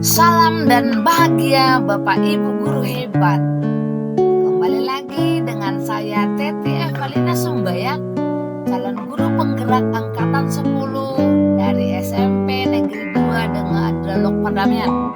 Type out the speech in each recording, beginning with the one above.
Salam dan bahagia Bapak Ibu guru hebat. Kembali lagi dengan saya Teti Evelina Sumbayak, calon guru penggerak angkatan 10 dari SMP Negeri 2 dengan Dialog Perdamaian.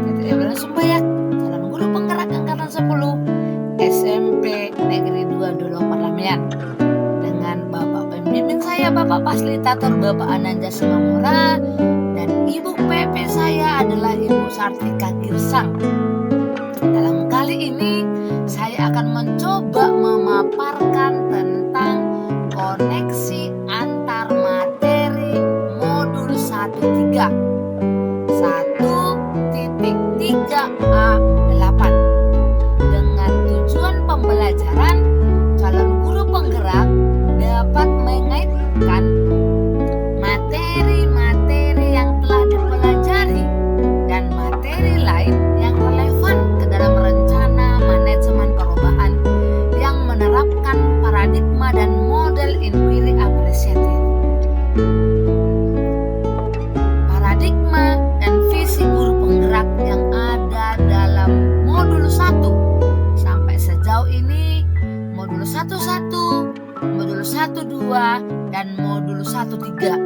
Teti Evelina Sumbayak, calon guru penggerak angkatan 10 SMP Negeri 2 Dialog Perdamaian. Dengan Bapak pembimbing saya, Bapak Fasilitator Bapak Ananja Simamora, dan Ibu PP saya adalah Ibu Sartika Girsang. Dalam kali ini saya akan mencoba memaparkan tentang koneksi antar materi modul 1.3 1.3A8 dengan tujuan pembelajaran calon guru penggerak dapat mengaitkan materi-materi yang telah dipelajari dan materi lain yang relevan ke dalam rencana manajemen perubahan yang menerapkan paradigma dan model inquiry apresiatif. Paradigma dan visi guru penggerak yang ada dalam modul 1 sampai sejauh ini modul 11, modul 12, dan modul 13,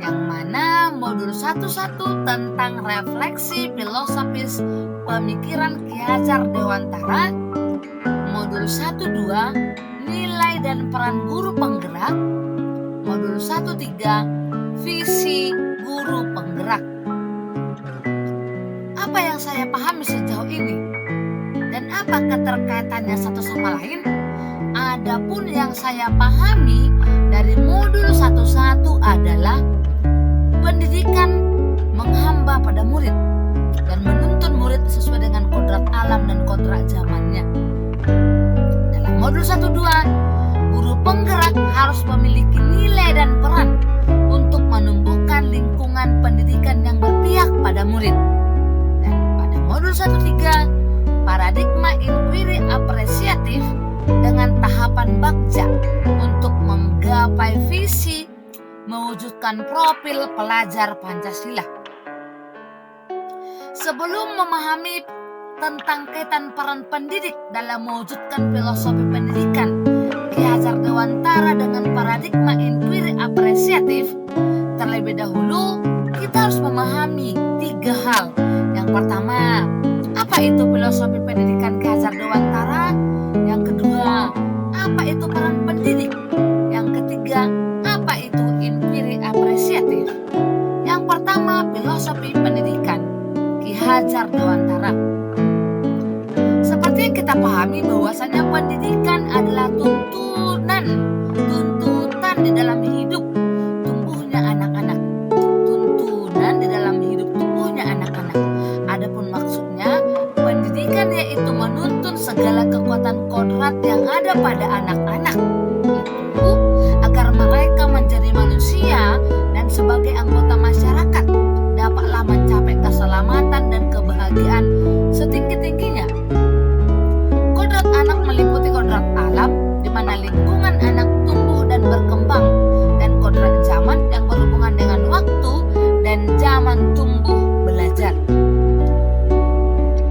yang mana modul 11 tentang refleksi filosofis pemikiran Ki Hajar Dewantara, modul 12 nilai dan peran guru penggerak, modul 13 visi guru penggerak. Apa yang saya pahami sejauh ini dan apa keterkaitannya satu sama lain? Adapun yang saya pahami dari modul 11 adalah pendidikan menghamba pada murid dan menuntun murid sesuai dengan kodrat alam dan kodrat zamannya. Dalam modul 12, guru penggerak harus memiliki nilai dan peran untuk menumbuhkan lingkungan pendidikan yang berpihak pada murid. Dan pada modul 13, paradigma inquiry apresiatif dengan tahapan bagja untuk menggapai visi mewujudkan profil pelajar Pancasila. Sebelum memahami tentang kaitan peran pendidik dalam mewujudkan filosofi pendidikan Ki Hajar Dewantara dengan paradigma inquiry apresiatif, terlebih dahulu kita harus memahami 3 hal. Yang pertama, apa itu filosofi pendidikan Ki Hajar Dewantara? Yang kedua, apa itu peran pendidik? Yang ketiga, apa itu inquiry apresiatif? Yang pertama, filosofi pendidikan Ki Hajar Dewantara. Seperti yang kita pahami bahwasanya pendidikan adalah tuntutan di dalam hidup tumbuhnya anak-anak. Tuntunan di dalam hidup tumbuhnya anak-anak. Adapun maksudnya, pendidikan yaitu menuntun segala kekuatan kodrat yang ada pada anak-anak itu agar mereka menjadi manusia dan sebagai anggota masyarakat dapatlah mencapai keselamatan dan kebahagiaan setinggi-tingginya. Kodrat anak meliputi kodrat alam di mana lingkungan anak tumbuh dan berkembang, dan kodrat zaman yang berhubungan dengan waktu dan zaman tumbuh belajar.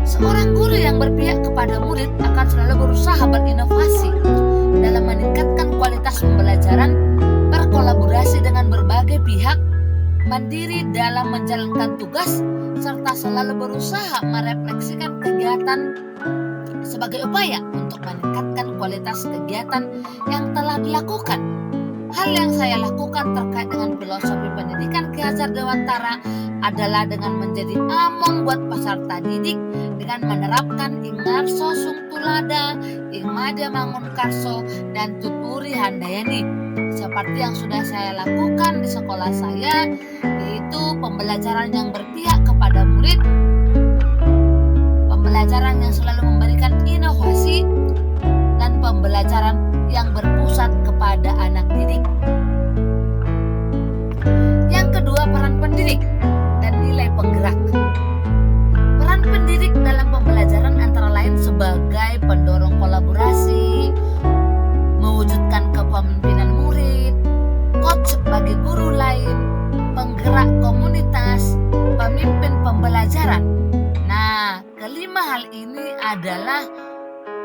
Seorang guru yang berpihak kepada murid akan selalu berusaha berinovasi dalam meningkatkan kualitas pembelajaran, berkolaborasi dengan berbagai pihak, mandiri dalam menjalankan tugas, serta selalu berusaha merefleksikan kegiatan sebagai upaya untuk meningkatkan kualitas kegiatan yang telah dilakukan. Hal yang saya lakukan terkait dengan filosofi pendidikan Ki Hajar Dewantara adalah dengan menjadi among buat peserta didik dengan menerapkan ingarso sung tulada, ingmada mangun karso, dan tuturi handayani. Seperti yang sudah saya lakukan di sekolah saya, yaitu pembelajaran yang berpihak kepada murid, pembelajaran yang selalu memberikan inovasi, dan pembelajaran yang berpusat kepada anak didik. Yang kedua, peran pendidik dan nilai penggerak. Peran pendidik dalam pembelajaran antara lain sebagai pendorong kolaborasi, mewujudkan kepemimpinan murid, coach bagi guru lain, penggerak komunitas, pemimpin pembelajaran, hal ini adalah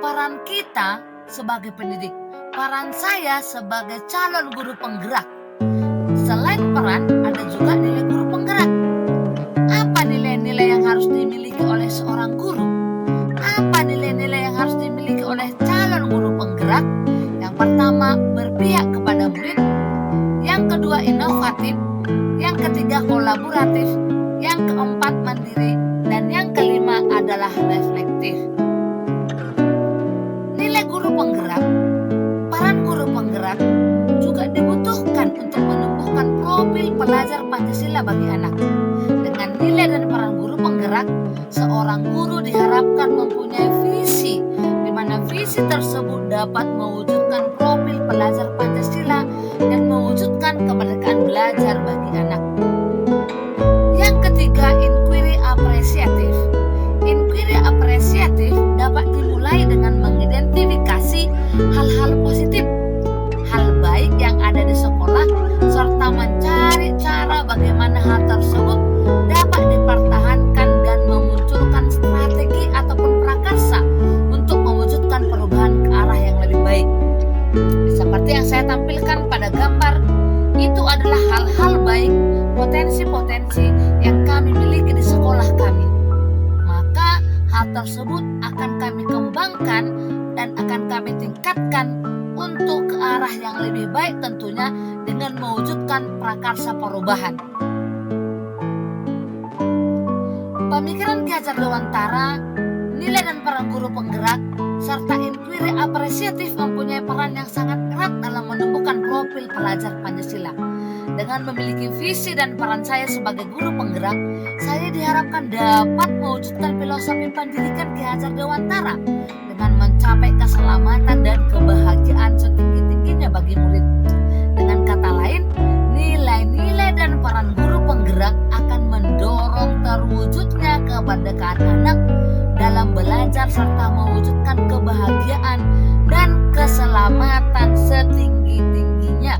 peran kita sebagai pendidik, peran saya sebagai calon guru penggerak. Selain peran, ada juga nilai guru penggerak. Apa nilai-nilai yang harus dimiliki oleh seorang guru? Apa nilai-nilai yang harus dimiliki oleh calon guru penggerak? Yang pertama, berpihak kepada murid. Yang kedua, inovatif. Yang ketiga, kolaboratif. Yang keempat, mandiri. Dan yang kelima adalah reflektif. Nilai guru penggerak. Peran guru penggerak juga dibutuhkan untuk menumbuhkan profil pelajar Pancasila bagi anak. Dengan nilai dan peran guru penggerak, seorang guru diharapkan mempunyai visi, di mana visi tersebut dapat mewujudkan profil pelajar Pancasila dan mewujudkan kemerdekaan belajar bagi anak. Yang ketiga, inquiry apresiatif. Inquiry apresiatif dapat dimulai dengan mengidentifikasi hal-hal positif, hal baik yang ada di sekolah, serta mencari cara bagaimana hal tersebut dapat dipertahankan dan memunculkan strategi ataupun prakarsa untuk mewujudkan perubahan ke arah yang lebih baik. Seperti yang saya tampilkan pada gambar, itu adalah hal-hal baik, potensi-potensi yang kami miliki di sekolah kami. Maka hal tersebut akan kami kembangkan dan akan kami tingkatkan untuk ke arah yang lebih baik, tentunya dengan mewujudkan prakarsa perubahan. Pemikiran Ki Hajar Dewantara, nilai dan peran guru penggerak, serta inquiry apresiatif mempunyai peran yang sangat erat dalam menumbuhkan profil pelajar Pancasila. Dengan memiliki visi dan peran saya sebagai guru penggerak, saya diharapkan dapat mewujudkan filosofi pendidikan Ki Hajar Dewantara dengan mencapai keselamatan dan kebahagiaan setinggi-tingginya bagi murid. Dengan kata lain, nilai-nilai dan peran guru penggerak akan mendorong terwujudnya kemerdekaan anak dalam belajar serta mewujudkan kebahagiaan dan keselamatan setinggi-tingginya.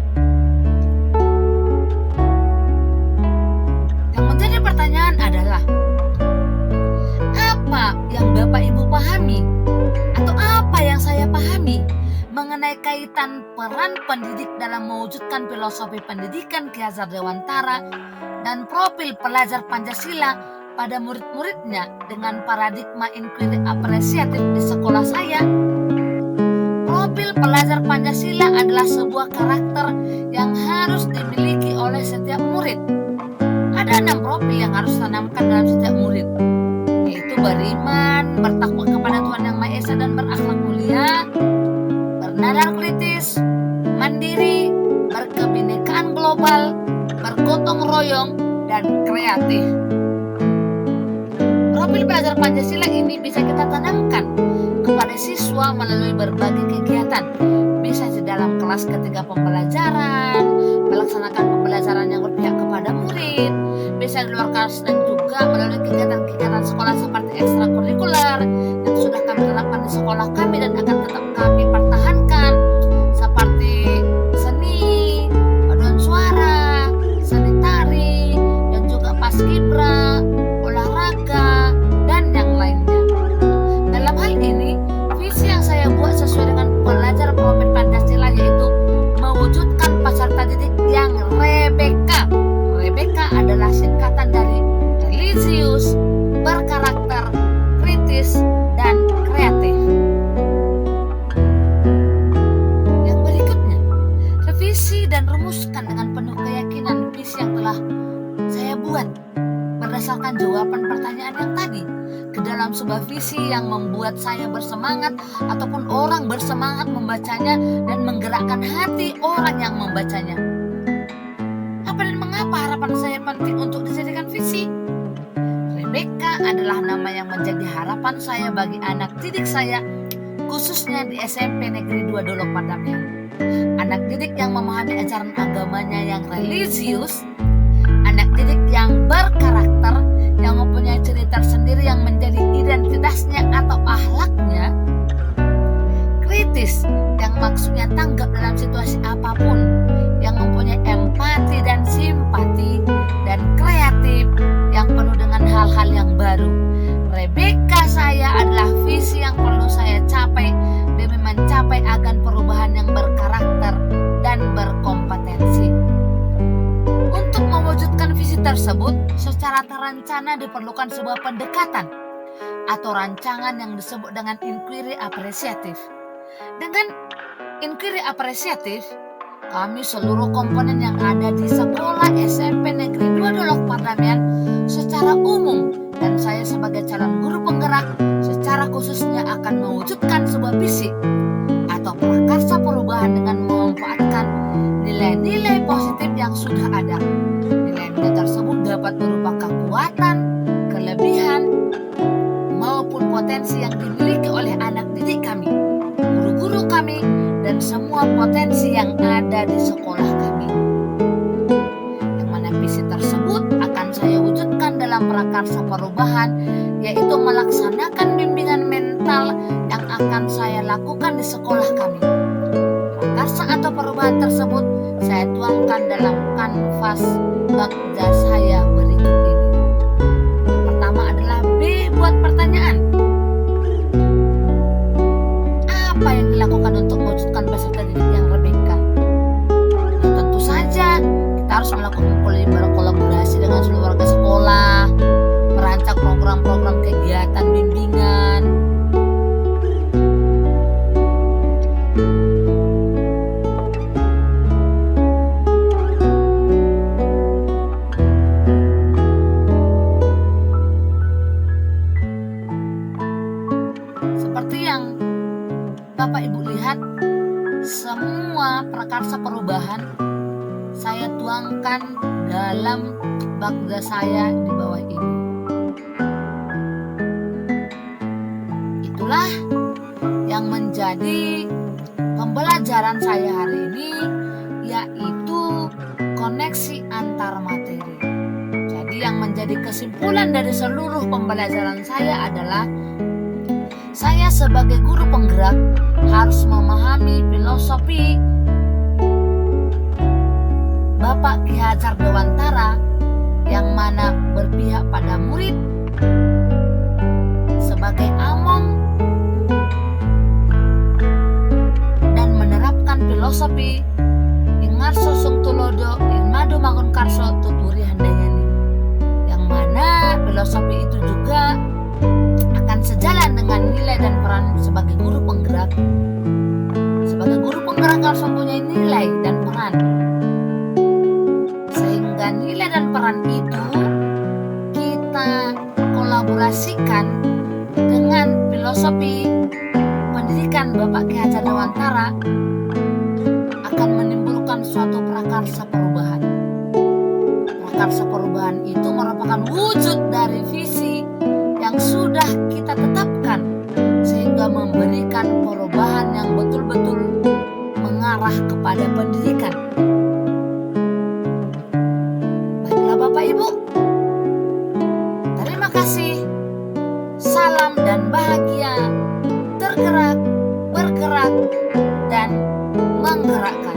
Yang menjadi pertanyaan adalah, apa yang Bapak Ibu pahami atau apa yang saya pahami mengenai kaitan peran pendidik dalam mewujudkan filosofi pendidikan Ki Hajar Dewantara dan profil pelajar Pancasila pada murid-muridnya dengan paradigma inquiry apresiatif di sekolah saya? Profil pelajar Pancasila adalah sebuah karakter yang harus dimiliki oleh setiap murid. Ada 6 profil yang harus ditanamkan dalam setiap murid, yaitu beriman, bertakwa kepada Tuhan Yang Maha Esa dan berakhlak mulia, bernadar kritis, mandiri, berkebinekaan global, bergotong royong, dan kreatif. Profil pelajar Pancasila ini bisa kita tanamkan kepada siswa melalui berbagai kegiatan. Bisa di dalam kelas ketika pembelajaran, melaksanakan pembelajaran yang berpihak kepada murid, bisa di luar kelas dan juga melalui kegiatan-kegiatan sekolah seperti ekstrakurikuler yang sudah kami terapkan di sekolah kami dan akan tetap kami pertahankan, seperti seni, paduan suara, seni tari, dan juga paskibra, olahraga, dan yang lainnya. Dalam hal ini, visi yang saya buat sesuai dengan pelajar profil Pancasila, yaitu mewujudkan peserta didik yang Rebeka. Rebeka adalah singkatan dari religius, berkarakter, kritis, dan kreatif. Yang berikutnya, revisi dan rumuskan dengan penuh keyakinan visi yang telah saya buat berdasarkan jawaban pertanyaan yang tadi ke dalam sebuah visi yang membuat saya bersemangat ataupun orang bersemangat membacanya dan menggerakkan hati orang yang membacanya. Apa dan mengapa harapan saya penting untuk dijadikan visi? Rebeka adalah nama yang menjadi harapan saya bagi anak didik saya, khususnya di SMP Negeri 2 Dolok Pardamaian. Anak didik yang memahami ajaran agamanya yang religius, anak didik yang berkarakter, yang mempunyai ciri tersendiri yang menjadi identitasnya atau akhlaknya, kritis yang maksudnya tanggap dalam situasi apapun, yang mempunyai empati dan simpati, dan kreatif yang penuh dengan hal-hal yang baru. Rebeka saya tersebut secara terencana diperlukan sebuah pendekatan atau rancangan yang disebut dengan inquiry apresiatif. Dengan inquiry apresiatif, kami seluruh komponen yang ada di sekolah SMP Negeri 2 Dolok Pardamaian secara umum dan saya sebagai calon guru penggerak secara khususnya akan mewujudkan sebuah visi atau prakarsa perubahan dengan memanfaatkan nilai-nilai positif yang sudah ada. Nilai-nilai tersebut dapat berupa kekuatan, kelebihan, maupun potensi yang dimiliki oleh anak didik kami, guru-guru kami, dan semua potensi yang ada di sekolah kami. Yang mana visi tersebut akan saya wujudkan dalam prakarsa perubahan, yaitu melaksanakan bimbingan mental yang akan saya lakukan di sekolah kami. Prakarsa atau perubahan tersebut saya tuangkan dalam kanvas bagja saya berikut ini. Yang pertama adalah B, buat pertanyaan. Apa yang dilakukan untuk mewujudkan peserta didik yang RBK? Ya, tentu saja kita harus melakukan kolaborasi dengan seluruh warga sekolah, merancang program-program kegiatan bimbingan, seperti yang Bapak Ibu lihat, semua prakarsa perubahan saya tuangkan dalam bagja saya di bawah ini. Itulah yang menjadi pembelajaran saya hari ini, yaitu koneksi antar materi. Jadi yang menjadi kesimpulan dari seluruh pembelajaran saya adalah saya sebagai guru penggerak harus memahami filosofi Bapak Ki Hajar Dewantara yang mana berpihak pada murid sebagai among dan menerapkan filosofi Ingarso Sungtulodo Ilmado Mangunkarso Tuturi Handayani, yang mana filosofi itu juga akan sejalan dengan nilai dan peran sebagai guru penggerak. Sebagai guru penggerak harus mempunyai nilai dan peran, sehingga nilai dan peran itu kita kolaborasikan dengan filosofi pendidikan Bapak Ki Hajar Dewantara akan menimbulkan suatu prakarsa perubahan. Prakarsa perubahan itu merupakan wujud dari visi yang sudah kita tetapkan, sehingga memberikan perubahan yang betul-betul mengarah kepada pendidikan. Baiklah Bapak Ibu, terima kasih. Salam dan bahagia, tergerak, bergerak, dan menggerakkan.